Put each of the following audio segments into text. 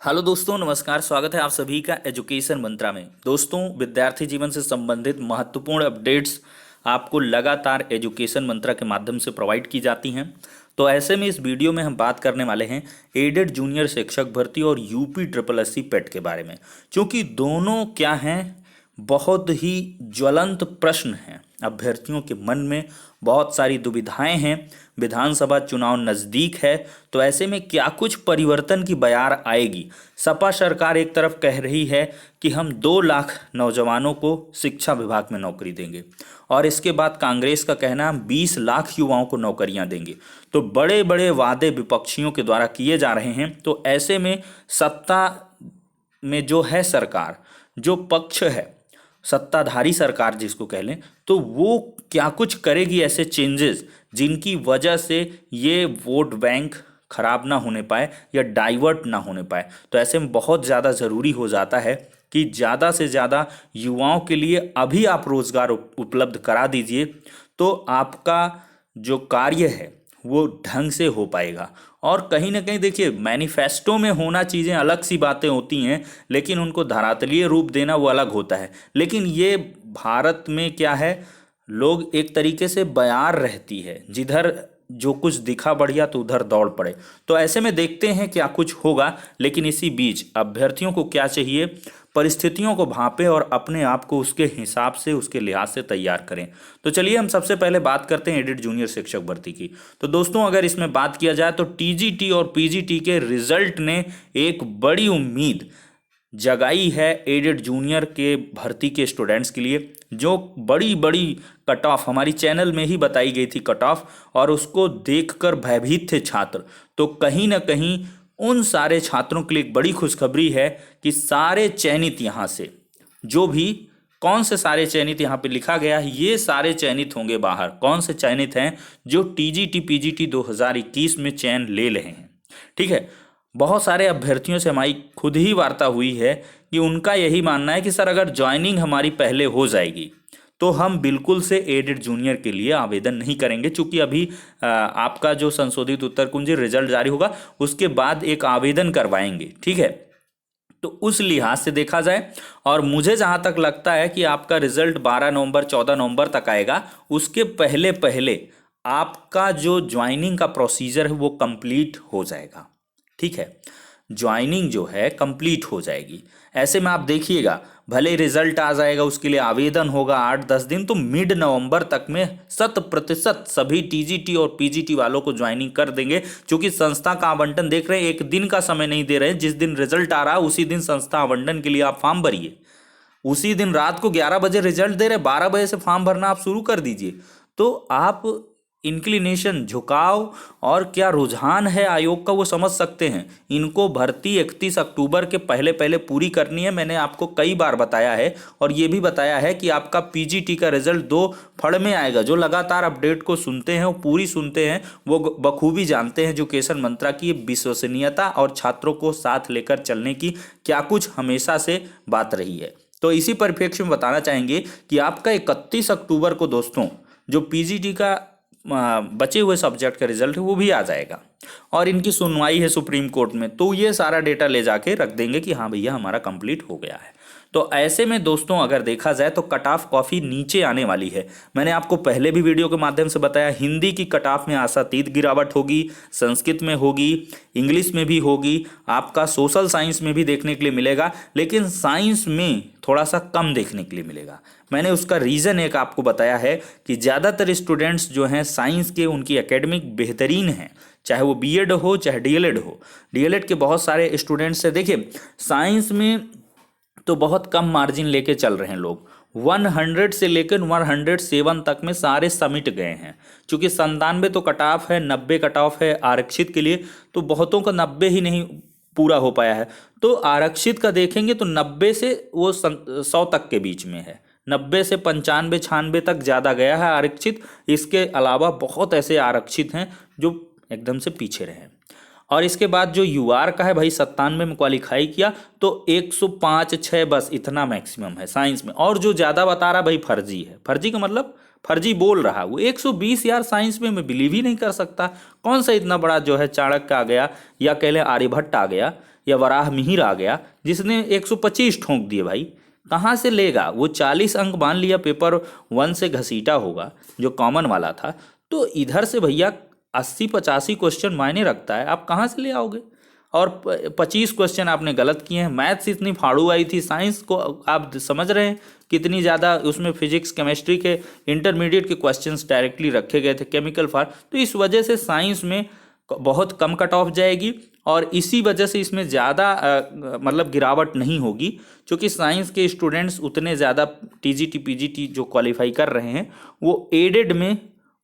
Hello दोस्तों, नमस्कार। स्वागत है आप सभी का एजुकेशन मंत्रा में। दोस्तों, विद्यार्थी जीवन से संबंधित महत्वपूर्ण अपडेट्स आपको लगातार एजुकेशन मंत्रा के माध्यम से प्रोवाइड की जाती हैं। तो ऐसे में इस वीडियो में हम बात करने वाले हैं एडेड जूनियर शिक्षक भर्ती और यूपी ट्रिपल एस सी पेट के बारे में, क्योंकि दोनों क्या हैं, बहुत ही ज्वलंत प्रश्न हैं। अभ्यर्थियों के मन में बहुत सारी दुविधाएं हैं। विधानसभा चुनाव नज़दीक है, तो ऐसे में क्या कुछ परिवर्तन की बयार आएगी। सपा सरकार एक तरफ कह रही है कि हम 2 लाख नौजवानों को शिक्षा विभाग में नौकरी देंगे, और इसके बाद कांग्रेस का कहना हम 20 लाख युवाओं को नौकरियां देंगे। तो बड़े बड़े वादे विपक्षियों के द्वारा किए जा रहे हैं। तो ऐसे में सत्ता में जो है सरकार, जो पक्ष है, सत्ताधारी सरकार जिसको कह लें, तो वो क्या कुछ करेगी ऐसे चेंजेस जिनकी वजह से ये वोट बैंक खराब ना होने पाए या डाइवर्ट ना होने पाए। तो ऐसे में बहुत ज़्यादा ज़रूरी हो जाता है कि ज़्यादा से ज़्यादा युवाओं के लिए अभी आप रोज़गार उपलब्ध करा दीजिए, तो आपका जो कार्य है वो ढंग से हो पाएगा। और कहीं ना कहीं देखिए, मैनिफेस्टो में होना चीज़ें अलग सी बातें होती हैं, लेकिन उनको धरातलीय रूप देना वो अलग होता है। लेकिन ये भारत में क्या है, लोग एक तरीके से बयार रहती है, जिधर जो कुछ दिखा बढ़िया तो उधर दौड़ पड़े। तो ऐसे में देखते हैं क्या कुछ होगा। लेकिन इसी बीच अभ्यर्थियों को क्या चाहिए, परिस्थितियों को भांपें और अपने आप को उसके हिसाब से, उसके लिहाज से तैयार करें। तो चलिए हम सबसे पहले बात करते हैं एडेड जूनियर शिक्षक भर्ती की। तो दोस्तों, अगर इसमें बात किया जाए तो टीजीटी और पीजीटी के रिजल्ट ने एक बड़ी उम्मीद जगाई है एडेड जूनियर के भर्ती के स्टूडेंट्स के लिए। जो बड़ी बड़ी कट ऑफ हमारी चैनल में ही बताई गई थी कट ऑफ, और उसको देखकर भयभीत थे छात्र। तो कहीं ना कहीं उन सारे छात्रों के लिए एक बड़ी खुशखबरी है कि सारे चयनित यहाँ से, जो भी, कौन से सारे चयनित यहाँ पे लिखा गया है, ये सारे चयनित होंगे बाहर। कौन से चयनित हैं? जो टीजीटी पीजीटी 2021 में चयन ले रहे हैं। ठीक है, बहुत सारे अभ्यर्थियों से हमारी खुद ही वार्ता हुई है कि उनका यही मानना है कि सर, अगर ज्वाइनिंग हमारी पहले हो जाएगी तो हम बिल्कुल से एडेड जूनियर के लिए आवेदन नहीं करेंगे, चूंकि अभी आपका जो संशोधित उत्तर कुंजी रिजल्ट जारी होगा उसके बाद एक आवेदन करवाएंगे। ठीक है, तो उस लिहाज से देखा जाए, और मुझे जहां तक लगता है कि आपका रिजल्ट 12 नवंबर 14 नवंबर तक आएगा, उसके पहले पहले आपका जो ज्वाइनिंग का प्रोसीजर है वो कंप्लीट हो जाएगा। ठीक है, ज्वाइनिंग जो है कंप्लीट हो जाएगी। ऐसे में आप देखिएगा, भले रिजल्ट आ जाएगा, उसके लिए आवेदन होगा 8-10 दिन, तो मिड नवंबर तक में 100% सभी टीजीटी और पीजीटी वालों को ज्वाइनिंग कर देंगे। क्योंकि संस्था का आवंटन देख रहे हैं, एक दिन का समय नहीं दे रहे हैं। जिस दिन रिजल्ट आ रहा है उसी दिन संस्था आवंटन के लिए आप फॉर्म भरिए। उसी दिन रात को 11 बजे रिजल्ट दे रहे, 12 बजे से फॉर्म भरना आप शुरू कर दीजिए। तो आप इंक्लिनेशन, झुकाव और क्या रुझान है आयोग का वो समझ सकते हैं। इनको भर्ती 31 अक्टूबर के पहले पहले पूरी करनी है। मैंने आपको कई बार बताया है, और ये भी बताया है कि आपका पीजीटी का रिजल्ट 2 फड़ में आएगा। जो लगातार अपडेट को सुनते हैं, वो पूरी सुनते हैं, वो बखूबी जानते हैं एजुकेशन मंत्रा की विश्वसनीयता और छात्रों को साथ लेकर चलने की क्या कुछ हमेशा से बात रही है। तो इसी परिप्रेक्ष्य में बताना चाहेंगे कि आपका 31 अक्टूबर को दोस्तों जो पीजीटी का बचे हुए सब्जेक्ट का रिजल्ट है वो भी आ जाएगा, और इनकी सुनवाई है सुप्रीम कोर्ट में। तो ये सारा डेटा ले जाके रख देंगे कि हाँ भैया, हमारा कंप्लीट हो गया है। तो ऐसे में दोस्तों अगर देखा जाए तो कट ऑफ काफ़ी नीचे आने वाली है। मैंने आपको पहले भी वीडियो के माध्यम से बताया, हिंदी की कट ऑफ में आशातीत गिरावट होगी, संस्कृत में होगी, इंग्लिश में भी होगी, आपका सोशल साइंस में भी देखने के लिए मिलेगा, लेकिन साइंस में थोड़ा सा कम देखने के लिए मिलेगा। मैंने उसका रीज़न एक आपको बताया है कि ज़्यादातर स्टूडेंट्स जो हैं साइंस के, उनकी एकेडमिक बेहतरीन है, चाहे वो बीएड हो चाहे डीएलएड हो। डीएलएड के बहुत सारे स्टूडेंट्स से देखिए, साइंस में तो बहुत कम मार्जिन लेके चल रहे हैं लोग। 100 से लेकर 107 तक में सारे समिट गए हैं। चूंकि 97 तो कट ऑफ है, 90 कट ऑफ है आरक्षित के लिए, तो बहुतों का 90 ही नहीं पूरा हो पाया है। तो आरक्षित का देखेंगे तो 90 से वो 100 तक के बीच में है। 90 से 95-96 तक ज़्यादा गया है आरक्षित। इसके अलावा बहुत ऐसे आरक्षित हैं जो एकदम से पीछे रहे। और इसके बाद जो यूआर का है भाई, 97 में क्वालिफाई किया तो 105-6 बस इतना मैक्सिमम है साइंस में। और जो ज़्यादा बता रहा भाई फर्जी है। फर्जी का मतलब फर्जी बोल रहा है वो 120। यार साइंस में मैं बिलीव ही नहीं कर सकता। कौन सा इतना बड़ा जो है चाणक्य आ गया, या कह लें आर्यभट्ट आ गया, या वराह मिहिर आ गया जिसने 125 ठोंक दिए भाई, कहाँ से लेगा वो? 40 अंक मान लिया पेपर 1 से घसीटा होगा जो कॉमन वाला था, तो इधर से भैया 80-85 क्वेश्चन मायने रखता है, आप कहाँ से ले आओगे? और 25 क्वेश्चन आपने गलत किए हैं। मैथ्स इतनी फाड़ू आई थी, साइंस को आप समझ रहे हैं कितनी ज़्यादा उसमें फिजिक्स केमिस्ट्री के इंटरमीडिएट के क्वेश्चंस डायरेक्टली रखे गए थे, केमिकल फार्म, तो इस वजह से साइंस में बहुत कम कट ऑफ जाएगी और इसी वजह से इसमें ज़्यादा मतलब गिरावट नहीं होगी, क्योंकि साइंस के स्टूडेंट्स उतने ज़्यादा टीजीटी पीजीटी जो क्वालिफाई कर रहे हैं वो एडेड में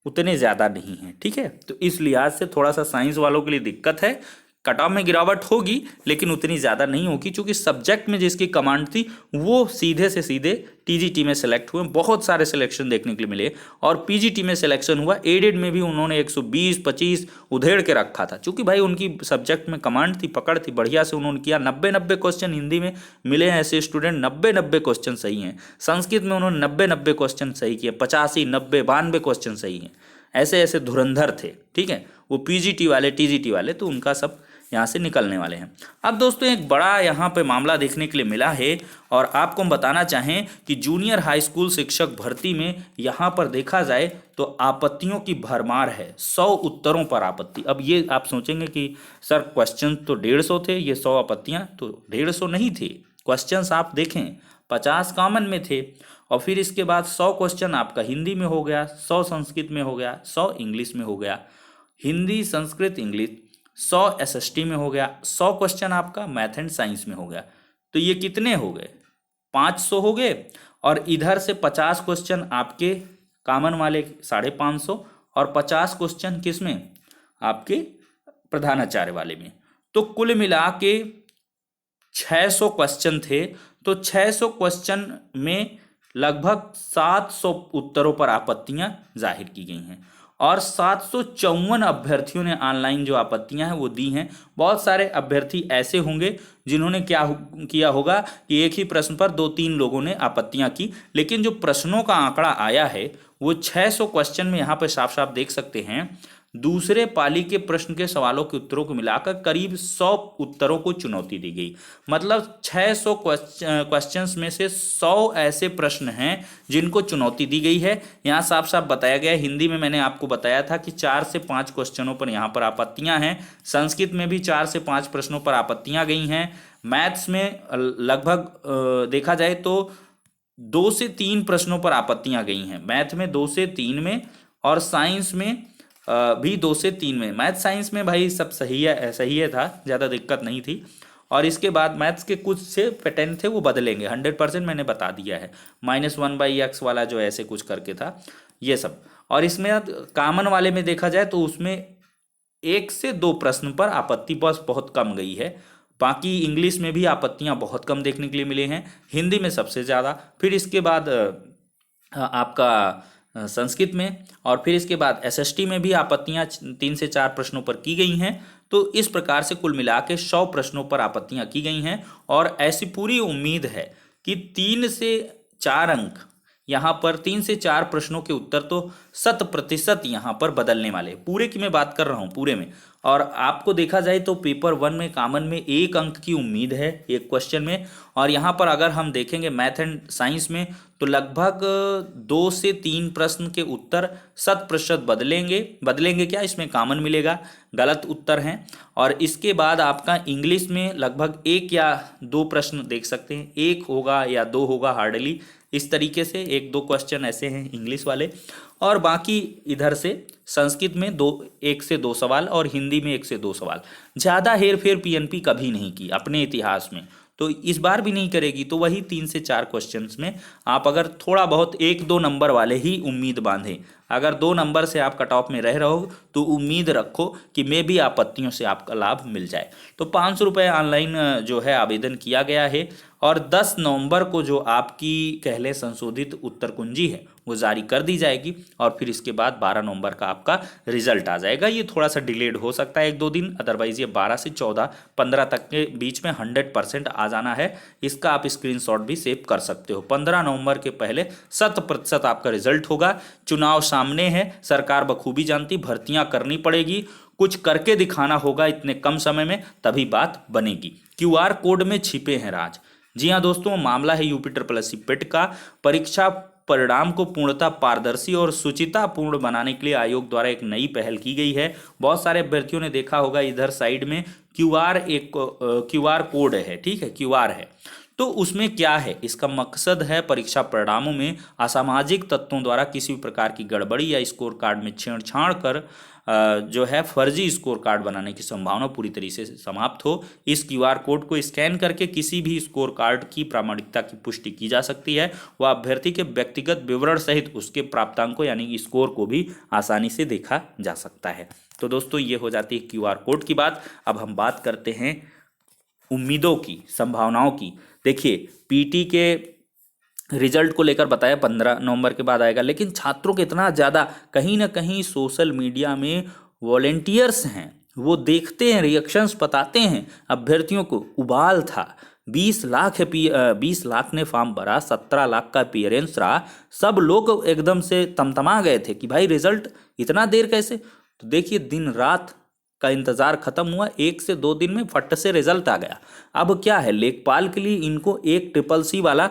उतने ज़्यादा नहीं हैं, ठीक है। तो इस लिहाज से थोड़ा सा साइंस वालों के लिए दिक्कत है, कट ऑफ में गिरावट होगी लेकिन उतनी ज़्यादा नहीं होगी, क्योंकि सब्जेक्ट में जिसकी कमांड थी वो सीधे से सीधे टीजीटी में सेलेक्ट हुए। बहुत सारे सिलेक्शन देखने के लिए मिले और पीजीटी में सिलेक्शन हुआ, एडेड में भी उन्होंने 120-25 उधेड़ के रखा था, क्योंकि भाई उनकी सब्जेक्ट में कमांड थी, पकड़ थी, बढ़िया से उन्होंने किया। 90-90 क्वेश्चन हिंदी में मिले हैं ऐसे स्टूडेंट, 90-90 क्वेश्चन सही हैं। संस्कृत में उन्होंने 90-90 क्वेश्चन सही किए, 85, 90, 92 क्वेश्चन सही हैं। ऐसे ऐसे धुरंधर थे, ठीक है, वो पीजीटी वाले टीजीटी वाले, तो उनका सब यहाँ से निकलने वाले हैं। अब दोस्तों एक बड़ा यहाँ पे मामला देखने के लिए मिला है और आपको हम बताना चाहें कि जूनियर हाई स्कूल शिक्षक भर्ती में यहाँ पर देखा जाए तो आपत्तियों की भरमार है। 100 उत्तरों पर आपत्ति। अब ये आप सोचेंगे कि सर क्वेश्चन तो 150 थे, ये 100 आपत्तियाँ तो 150 नहीं थी। क्वेश्चंस आप देखें 50 कॉमन में थे और फिर इसके बाद 100 क्वेश्चन आपका हिंदी में हो गया, 100 संस्कृत में हो गया, 100 इंग्लिश में हो गया, हिंदी संस्कृत इंग्लिश 100 एसएसटी में हो गया, 100 क्वेश्चन आपका मैथ एंड साइंस में हो गया। तो ये कितने हो गए? 500 हो गए। और इधर से 50 क्वेश्चन आपके कॉमन वाले 550 और 50 क्वेश्चन किस में? आपके प्रधानाचार्य वाले में। तो कुल मिला के 600 क्वेश्चन थे। तो 600 क्वेश्चन में लगभग 700 उत्तरों पर आपत्तियां जाहिर की गई हैं और 754 अभ्यर्थियों ने ऑनलाइन जो आपत्तियां हैं वो दी हैं। बहुत सारे अभ्यर्थी ऐसे होंगे जिन्होंने क्या किया होगा कि एक ही प्रश्न पर 2-3 लोगों ने आपत्तियां की, लेकिन जो प्रश्नों का आंकड़ा आया है वो 600 क्वेश्चन में यहाँ पर साफ साफ देख सकते हैं। दूसरे पाली के प्रश्न के सवालों के उत्तरों को मिलाकर करीब 100 उत्तरों को चुनौती दी गई। मतलब 600 क्वेश्चंस में से 100 ऐसे प्रश्न हैं जिनको चुनौती दी गई है। यहाँ साफ साफ बताया गया है। हिंदी में मैंने आपको बताया था कि 4 से 5 क्वेश्चनों पर यहाँ पर आपत्तियां हैं। संस्कृत में भी 4 से 5 प्रश्नों पर आपत्तियां गई हैं। मैथ्स में लगभग देखा जाए तो 2 से 3 प्रश्नों पर आपत्तियां गई हैं। मैथ में 2 से 3 में और साइंस में भी 2 से 3 में। मैथ साइंस में भाई सब सही है था, ज़्यादा दिक्कत नहीं थी। और इसके बाद मैथ्स के कुछ से पैटर्न थे वो बदलेंगे, 100% मैंने बता दिया है। -1/x वाला जो ऐसे कुछ करके था ये सब। और इसमें कॉमन वाले में देखा जाए तो उसमें 1 से 2 प्रश्न पर आपत्ति बस बहुत कम गई है। बाकी इंग्लिश में भी आपत्तियां बहुत कम देखने के लिए मिले हैं, हिंदी में सबसे ज़्यादा, फिर इसके बाद आपका संस्कृत में, और फिर इसके बाद एसएसटी में भी आपत्तियां 3 से 4 प्रश्नों पर की गई हैं। तो इस प्रकार से कुल मिला के 100 प्रश्नों पर आपत्तियां की गई हैं और ऐसी पूरी उम्मीद है कि 3 से 4 अंक यहाँ पर 3 से 4 प्रश्नों के उत्तर तो 100% यहाँ पर बदलने वाले। पूरे की मैं बात कर रहा हूँ, पूरे में। और आपको देखा जाए तो पेपर 1 में कॉमन में 1 अंक की उम्मीद है एक क्वेश्चन में, और यहाँ पर अगर हम देखेंगे मैथ एंड साइंस में तो लगभग 2 से 3 प्रश्न के उत्तर 100% बदलेंगे क्या, इसमें कॉमन मिलेगा, गलत उत्तर हैं। और इसके बाद आपका इंग्लिश में लगभग 1 या 2 प्रश्न देख सकते हैं, 1 होगा या 2 होगा हार्डली, इस तरीके से 1-2 क्वेश्चन ऐसे हैं इंग्लिश वाले। और बाकी इधर से संस्कृत में 1 से 2 सवाल और हिंदी में 1 से 2 सवाल। ज़्यादा हेर फेर पीएनपी कभी नहीं की अपने इतिहास में, तो इस बार भी नहीं करेगी। तो वही 3 से 4 क्वेश्चंस में आप अगर थोड़ा बहुत 1-2 नंबर वाले ही उम्मीद बांधें, अगर 2 नंबर से आप कट ऑफ में रह रहो तो उम्मीद रखो कि मे भी आपत्तियों से आपका लाभ मिल जाए। तो 500 रुपये ऑनलाइन जो है आवेदन किया गया है और 10 नवंबर को जो आपकी कहले संशोधित उत्तर कुंजी है वो जारी कर दी जाएगी और फिर इसके बाद 12 नवंबर का आपका रिजल्ट आ जाएगा। ये थोड़ा सा डिलेड हो सकता है 1-2 दिन, अदरवाइज ये 12 से 14-15 तक के बीच में 100% आ जाना है। इसका आप स्क्रीनशॉट भी सेव कर सकते हो। 15 नवंबर के पहले 100% आपका रिजल्ट होगा। चुनाव सामने है, सरकार बखूबी जानती, भर्तियां करनी पड़ेगी। कुछ करके दिखाना होगा इतने कम समय में, तभी बात बनेगी। क्यूआर कोड में छिपे हैं राज। जी हाँ दोस्तों, मामला है यूपी ट्रिपल एससी पेट का। परीक्षा परिणाम को पूर्णतः पारदर्शी और शुचितापूर्ण बनाने के लिए आयोग द्वारा एक नई पहल की गई है। बहुत सारे अभ्यर्थियों ने देखा होगा इधर साइड में क्यूआर कोड है, ठीक है, क्यूआर है। तो उसमें क्या है, इसका मकसद है परीक्षा परिणामों में असामाजिक तत्वों द्वारा किसी भी प्रकार की गड़बड़ी या स्कोर कार्ड में छेड़छाड़ कर जो है फर्जी स्कोर कार्ड बनाने की संभावना पूरी तरीके से समाप्त हो। इस क्यूआर कोड को स्कैन करके किसी भी स्कोर कार्ड की प्रामाणिकता की पुष्टि की जा सकती है। वह अभ्यर्थी के व्यक्तिगत विवरण सहित उसके प्राप्तांकों यानी स्कोर को भी आसानी से देखा जा सकता है। तो दोस्तों ये हो जाती है क्यूआर कोड की बात। अब हम बात करते हैं उम्मीदों की, संभावनाओं की। देखिए पीटी के रिजल्ट को लेकर बताया 15 नवंबर के बाद आएगा, लेकिन छात्रों के इतना ज़्यादा कहीं ना कहीं सोशल मीडिया में वॉलेंटियर्स हैं, वो देखते हैं, रिएक्शंस बताते हैं, अभ्यर्थियों को उबाल था। 20 लाख है, 20 लाख ने फॉर्म भरा, 17 लाख का अपीयरेंस रहा। सब लोग एकदम से तमतमा गए थे कि भाई रिजल्ट इतना देर कैसे। तो देखिए दिन रात का इंतजार खत्म हुआ, 1 से 2 दिन में फट से रिजल्ट आ गया। अब क्या है, लेखपाल के लिए इनको एक ट्रिपल सी वाला,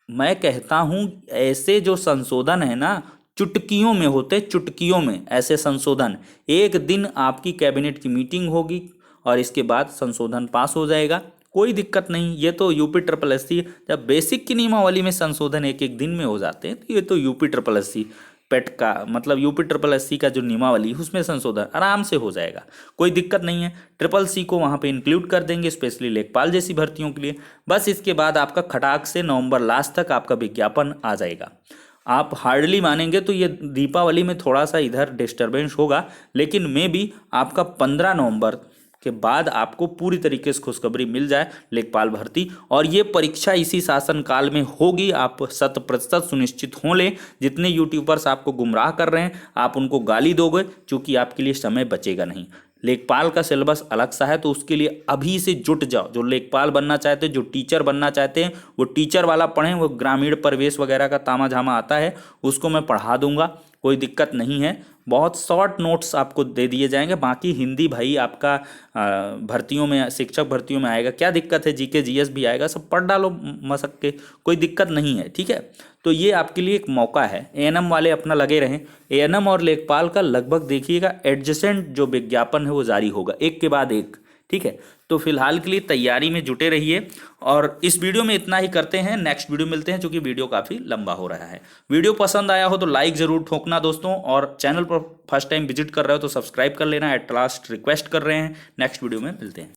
मैं कहता हूं ऐसे जो संशोधन है ना, चुटकियों में होते, चुटकियों में ऐसे संशोधन। एक दिन आपकी कैबिनेट की मीटिंग होगी और इसके बाद संशोधन पास हो जाएगा, कोई दिक्कत नहीं। ये तो यूपी ट्रिपल एससी, जब बेसिक की नियमावली में संशोधन एक एक दिन में हो जाते हैं, तो ये तो यूपी ट्रिपल एससी पेट का मतलब यूपी ट्रिपल एससी का जो नियमावली उसमें संशोधन आराम से हो जाएगा, कोई दिक्कत नहीं है। ट्रिपल सी को वहाँ पे इंक्लूड कर देंगे स्पेशली लेखपाल जैसी भर्तियों के लिए। बस इसके बाद आपका खटाक से नवंबर लास्ट तक आपका विज्ञापन आ जाएगा। आप हार्डली मानेंगे तो ये दीपावली में थोड़ा सा इधर डिस्टर्बेंस होगा, लेकिन मे भी आपका 15 नवंबर के बाद आपको पूरी तरीके से खुशखबरी मिल जाए लेखपाल भर्ती। और ये परीक्षा इसी शासनकाल में होगी, आप 100% सुनिश्चित हो लें। जितने यूट्यूबर्स आपको गुमराह कर रहे हैं आप उनको गाली दोगे, क्योंकि आपके लिए समय बचेगा नहीं। लेखपाल का सिलेबस अलग सा है, तो उसके लिए अभी से जुट जाओ। जो लेखपाल बनना चाहते हैं, जो टीचर बनना चाहते हैं, वो टीचर वाला पढ़ें। वो ग्रामीण परिवेश वगैरह का तामा झामा आता है, उसको मैं पढ़ा दूंगा, कोई दिक्कत नहीं है। बहुत शॉर्ट नोट्स आपको दे दिए जाएंगे। बाकी हिंदी भाई आपका भर्तियों में, शिक्षक भर्तियों में आएगा, क्या दिक्कत है, जीके जीएस भी आएगा, सब पढ़ डालो मसक के, कोई दिक्कत नहीं है, ठीक है। तो ये आपके लिए एक मौका है। एएनएम वाले अपना लगे रहें। एएनएम और लेखपाल का लगभग देखिएगा एडजेसेंट जो विज्ञापन है वो जारी होगा, एक के बाद एक, ठीक है। तो फिलहाल के लिए तैयारी में जुटे रहिए। और इस वीडियो में इतना ही करते हैं, नेक्स्ट वीडियो मिलते हैं, क्योंकि वीडियो काफ़ी लंबा हो रहा है। वीडियो पसंद आया हो तो लाइक ज़रूर ठोकना दोस्तों, और चैनल पर फर्स्ट टाइम विजिट कर रहे हो तो सब्सक्राइब कर लेना, एट लास्ट रिक्वेस्ट कर रहे हैं। नेक्स्ट वीडियो में मिलते हैं।